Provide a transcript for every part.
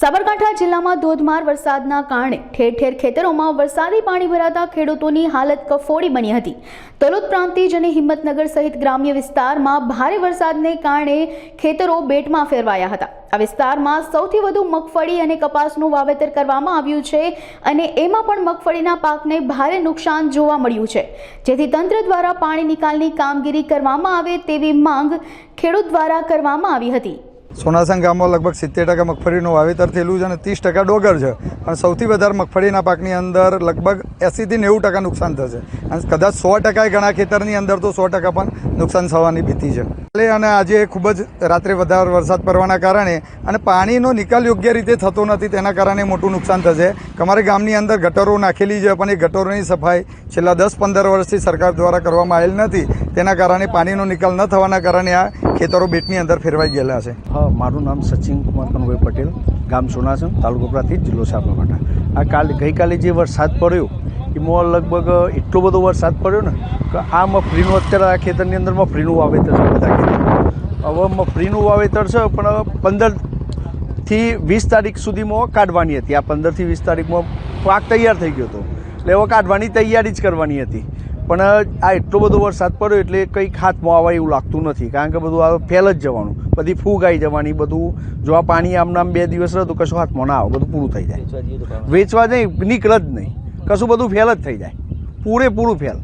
સાબરકાંઠા જિલ્લામાં ધોધમાર વરસાદના કારણે ઠેર ઠેર ખેતરોમાં વરસાદી પાણી ભરાતા ખેડૂતોની હાલત કફોડી બની હતી। તલોદ પ્રાંતિજ અને હિંમતનગર સહિત ગ્રામ્ય વિસ્તારમાં ભારે વરસાદને કારણે ખેતરો બેટમાં ફેરવાયા હતા। આ વિસ્તારમાં સૌથી વધુ મગફળી અને કપાસનું વાવેતર કરવામાં આવ્યું છે અને એમાં પણ મગફળીના પાકને ભારે નુકસાન જોવા મળ્યું છે, જેથી તંત્ર દ્વારા પાણી નિકાલની કામગીરી કરવામાં આવે તેવી માંગ ખેડૂત દ્વારા કરવામાં આવી હતી। સોનાસણ ગામમાં લગભગ 70% મગફળીનું વાવેતર થયેલું છે અને 30% ડોગર છે અને સૌથી વધારે મગફળીના પાકની અંદર લગભગ 80 થી 90% નુકસાન થશે અને કદાચ 100% ઘણા ખેતરની અંદર તો 100% પણ નુકસાન થવાની ભીતિ છે। અને આજે ખૂબ જ રાત્રે વધારે વરસાદ પડવાના કારણે અને પાણીનો નિકાલ યોગ્ય રીતે થતો નથી, તેના કારણે મોટું નુકસાન થશે। અમારે ગામની અંદર ગટરો નાખેલી છે પણ એ ગટરોની સફાઈ છેલ્લા 10-15 વર્ષથી સરકાર દ્વારા કરવામાં આવેલ નથી, તેના કારણે પાણીનો નિકાલ ન થવાના કારણે આ ખેતરો બેટની અંદર ફેરવાઈ ગયેલા છે। મારું નામ સચિન કુમાર કનુભાઈ પટેલ, ગામ સોનાસણ, તાલુકો પ્રાંતિજ, જિલ્લો સાબરકાંઠા। આ ગઈકાલે જે વરસાદ પડ્યો એમાં લગભગ એટલો બધો વરસાદ પડ્યો ને કે આ મગફળીનું અત્યારે આ ખેતરની અંદર મગફળીનું વાવેતર છે બધા ખેતર। હવે મગફળીનું વાવેતર છે પણ 15 થી 20 તારીખ સુધીમાં કાઢવાની હતી। આ 15 થી 20 તારીખમાં પાક તૈયાર થઈ ગયો હતો એટલે હવે કાઢવાની તૈયારી જ કરવાની હતી, પણ આ એટલો બધો વરસાદ પડ્યો એટલે કંઈક હાથમાં આવે એવું લાગતું નથી, કારણ કે બધું આ ફેલ જ જવાનું, બધી ફૂગ આવી જવાની, બધું જો આ પાણી આમ 2 દિવસ રહે તો કશું હાથમાં ના આવે, બધું પૂરું થઈ જાય, વેચવા જાય નીકળે જ નહીં, કશું બધું ફેલ જ થઈ જાય, પૂરેપૂરું ફેલ।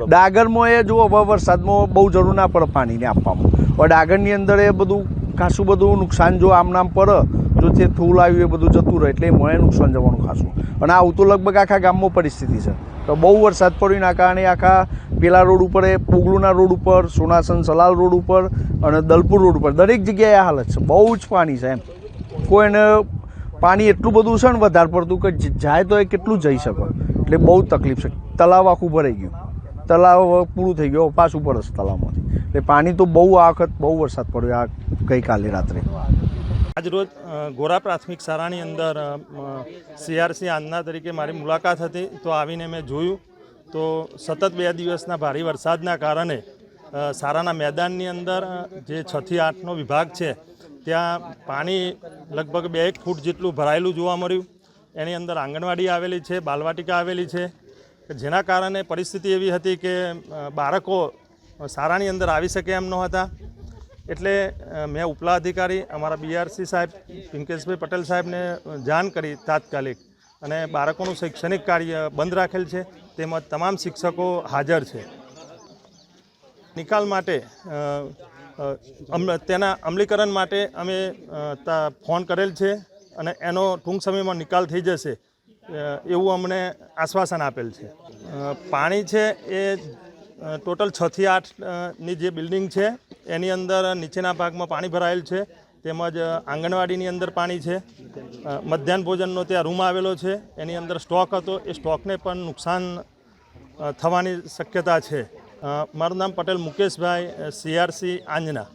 ડાંગરમાં એ જો હવે વરસાદમાં બહુ જરૂર ના પડે પાણીને આપવામાં, હવે ડાંગરની અંદર એ બધું ખાસું બધું નુકસાન જો આમ પડે, જો તે થૂલ આવ્યું એ બધું જતું રહે એટલે એ મળે નુકસાન જવાનું ખાસું। અને આવું તો લગભગ આખા ગામમાં પરિસ્થિતિ છે તો બહુ વરસાદ પડ્યો એના કારણે આખા પેલા રોડ ઉપર, એ પોગલુના રોડ ઉપર, સોનાસણ સલાલ રોડ ઉપર અને દલપુર રોડ ઉપર દરેક જગ્યાએ આ હાલત છે, બહુ જ પાણી છે એમ। કોઈને પાણી એટલું બધું છે ને વધારે પડતું કે જાય તો એ કેટલું જઈ શકે, એટલે બહુ તકલીફ છે। તળાવ આખું ભરાઈ ગયું, તળાવ પૂરું થઈ ગયું, પાછું પડે છે તળાવમાંથી, એટલે પાણી તો બહુ આ વખત બહુ વરસાદ પડ્યો આ ગઈકાલે રાત્રે। આજ રોજ ગોરા પ્રાથમિક શાળાની અંદર CRC આંજના તરીકે મારી મુલાકાત હતી, તો આવીને મેં જોયું તો સતત 2 દિવસના ભારે વરસાદના કારણે શાળાના મેદાનની અંદર જે 6 થી 8નો વિભાગ છે ત્યાં પાણી લગભગ 2-1 ફૂટ જેટલું ભરાયેલું જોવા મળ્યું। એની અંદર આંગણવાડી આવેલી છે, બાલવાટિકા આવેલી છે, જેના કારણે પરિસ્થિતિ એવી હતી કે બાળકો શાળાની અંદર આવી શકે એમ નહોતા। એટલે મેં ઉપલા અધિકારી અમારા BRC સાહેબ પિંકેશભાઈ પટેલ સાહેબને જાણ કરી તાત્કાલિક, અને બાળકોનું શૈક્ષણિક કાર્ય બંધ રાખેલ છે, તેમજ તમામ શિક્ષકો હાજર છે। નિકાલ માટે તેના અમલીકરણ માટે અમે ફોન કરેલ છે અને એનો ટૂંક સમયમાં નિકાલ થઈ જશે એવું અમને આશ્વાસન આપેલ છે। પાણી છે એ ટોટલ 6 થી 8ની જે બિલ્ડિંગ છે એની અંદર નીચેના ભાગમાં પાણી ભરાયેલ છે, તેમજ આંગણવાડીની અંદર પાણી છે, મધ્યાહન ભોજનનો ત્યાં રૂમ આવેલો છે, એની અંદર સ્ટોક હતો, એ સ્ટોકને પણ નુકસાન થવાની શક્યતા છે। મારું નામ પટેલ મુકેશભાઈ, CRC આંજના।